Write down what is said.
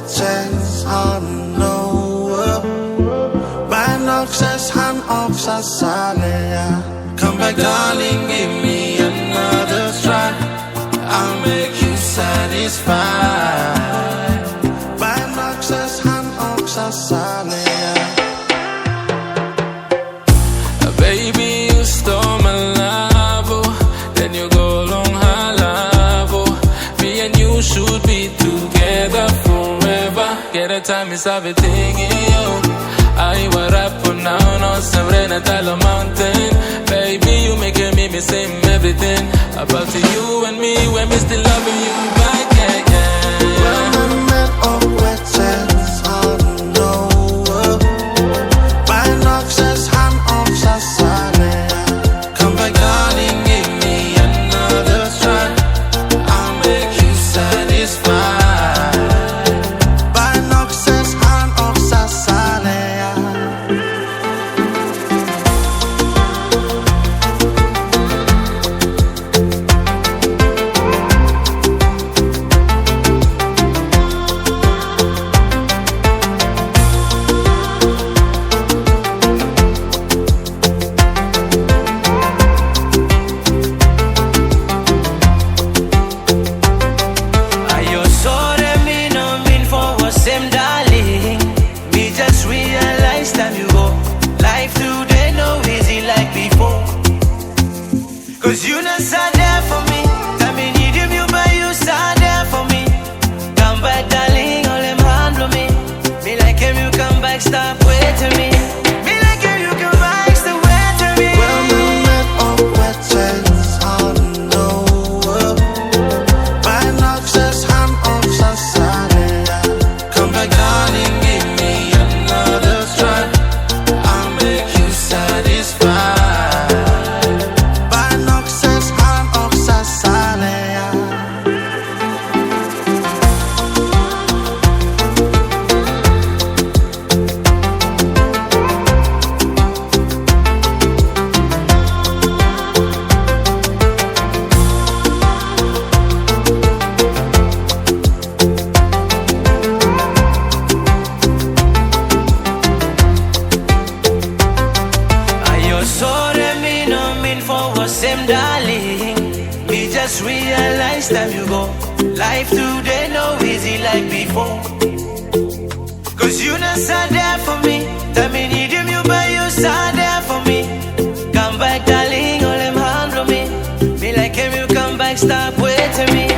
chance on no By Noxus Han Oxa Salea. Come back, darling, give me another try. I'll make you satisfied. By Noxus Han Oxa Salea. Baby, you stole my love, oh. Then you go long halavo. Me and you should be together forever. Get a time is everything in you. I will rap for now, no Sabrina Tala Mountain. Baby, you making me miss everything about you and me when we still loving you back, yeah, yeah. Well, I met up with chance on no By Noxus Han Oxa Salea. Come back, darling, give me another try. I'll make you satisfied. By Noxus Han Oxa Salea. Cause you not sat there for me. Time me need you, but you sat there for me. Come back, darling, all them handle me. Me like him, you come back, stop waiting me. Me like him, you come back, stop waiting me. Well, we met up with chance on no By Noxus Han Oxa Salea. Come back, darling, give me another try. I'll make you satisfied. Same darling, me just realized time you go. Life today no easy like before. Cause you not sat there for me. Time me need you, but you sat there for me. Come back, darling, all them handle me. Me like him, you come back, stop waiting me.